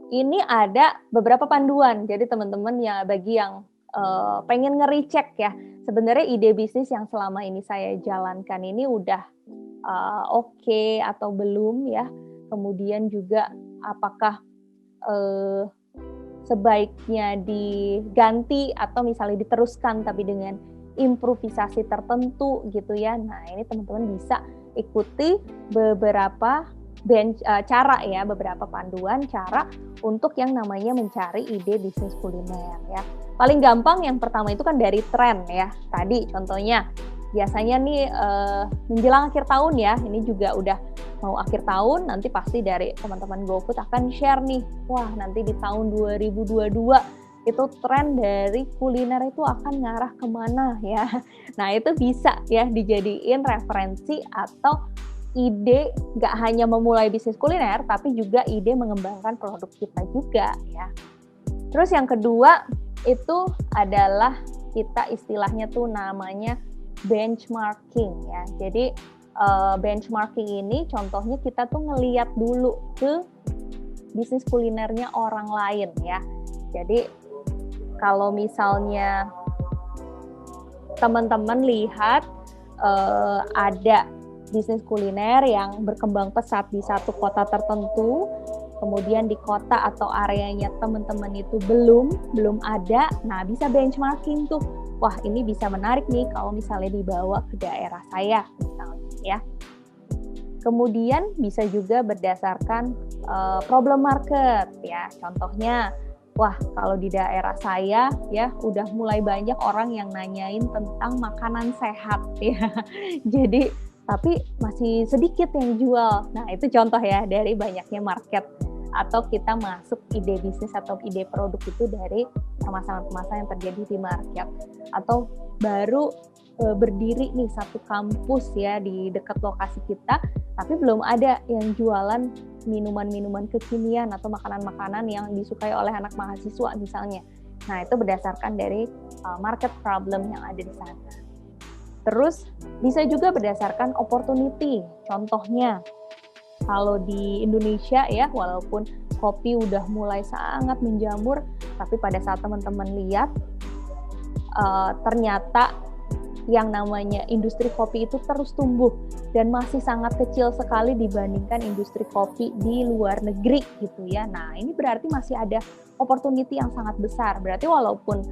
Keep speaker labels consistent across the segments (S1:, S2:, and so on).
S1: Ini ada beberapa panduan, jadi teman-teman ya bagi yang, pengen nge-recheck ya, sebenarnya ide bisnis yang selama ini saya jalankan ini udah, oke atau belum ya. Kemudian juga apakah, eee, sebaiknya diganti atau misalnya diteruskan tapi dengan improvisasi tertentu gitu ya. Nah ini teman-teman bisa ikuti beberapa cara ya, beberapa panduan cara untuk yang namanya mencari ide bisnis kuliner ya. Paling gampang yang pertama itu kan dari tren ya. Tadi contohnya biasanya nih, menjelang akhir tahun ya, ini juga udah mau akhir tahun, nanti pasti dari teman-teman GoFood akan share nih, wah nanti di tahun 2022 itu tren dari kuliner itu akan ngarah kemana ya. Nah itu bisa ya dijadiin referensi atau ide nggak hanya memulai bisnis kuliner, tapi juga ide mengembangkan produk kita juga ya. Terus yang kedua itu adalah kita istilahnya tuh namanya benchmarking ya. Jadi benchmarking ini contohnya kita tuh ngeliat dulu ke bisnis kulinernya orang lain ya. Jadi kalau misalnya teman-teman lihat ada bisnis kuliner yang berkembang pesat di satu kota tertentu, kemudian di kota atau areanya teman-teman itu belum ada, nah bisa benchmarking tuh, wah ini bisa menarik nih kalau misalnya dibawa ke daerah saya misalnya ya. Kemudian bisa juga berdasarkan problem market ya, contohnya, wah kalau di daerah saya ya udah mulai banyak orang yang nanyain tentang makanan sehat ya, jadi tapi masih sedikit yang jual. Nah itu contoh ya dari banyaknya market atau kita masuk ide bisnis atau ide produk itu dari permasalahan-permasalahan yang terjadi di market. Atau baru berdiri nih satu kampus ya di dekat lokasi kita, tapi belum ada yang jualan minuman-minuman kekinian atau makanan-makanan yang disukai oleh anak mahasiswa misalnya. Nah itu berdasarkan dari market problem yang ada di sana. Terus bisa juga berdasarkan opportunity. Contohnya, kalau di Indonesia ya, walaupun kopi udah mulai sangat menjamur, tapi pada saat teman-teman lihat, ternyata yang namanya industri kopi itu terus tumbuh dan masih sangat kecil sekali dibandingkan industri kopi di luar negeri gitu ya. Nah ini berarti masih ada opportunity yang sangat besar. Berarti walaupun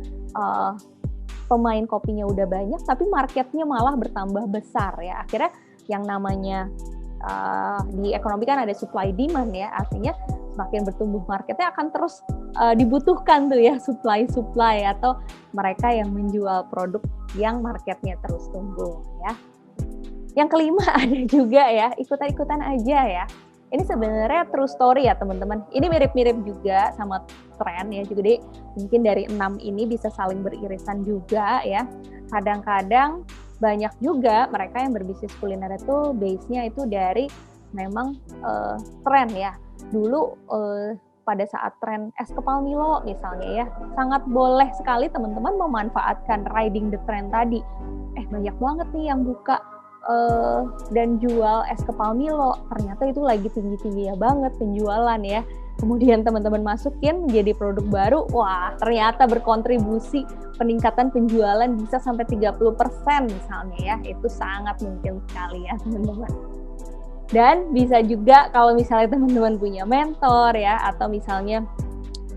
S1: pemain kopinya udah banyak, tapi marketnya malah bertambah besar ya. Akhirnya yang namanya di ekonomi kan ada supply demand ya, artinya semakin bertumbuh marketnya akan terus dibutuhkan tuh ya supply atau mereka yang menjual produk yang marketnya terus tumbuh ya. Yang kelima ada juga ya, ikutan-ikutan aja ya. Ini sebenarnya true story ya teman-teman. Ini mirip-mirip juga sama tren ya. Jadi mungkin dari 6 ini bisa saling beririsan juga ya. Kadang-kadang banyak juga mereka yang berbisnis kuliner itu base-nya itu dari memang tren ya. Dulu pada saat tren es kepal Milo misalnya ya, sangat boleh sekali teman-teman memanfaatkan riding the trend tadi. Banyak banget nih yang buka dan jual es kepal Milo, ternyata itu lagi tinggi-tingginya banget penjualan ya. Kemudian teman-teman masukin jadi produk baru, wah ternyata berkontribusi peningkatan penjualan bisa sampai 30% misalnya ya, itu sangat mungkin sekali ya teman-teman. Dan bisa juga kalau misalnya teman-teman punya mentor ya, atau misalnya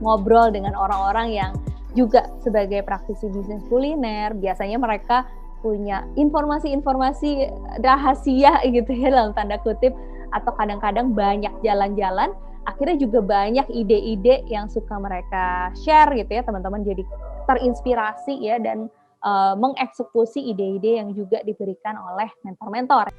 S1: ngobrol dengan orang-orang yang juga sebagai praktisi bisnis kuliner, biasanya mereka punya informasi-informasi rahasia gitu ya dalam tanda kutip, atau kadang-kadang banyak jalan-jalan, akhirnya juga banyak ide-ide yang suka mereka share gitu ya, teman-teman jadi terinspirasi ya dan mengeksekusi ide-ide yang juga diberikan oleh mentor-mentor.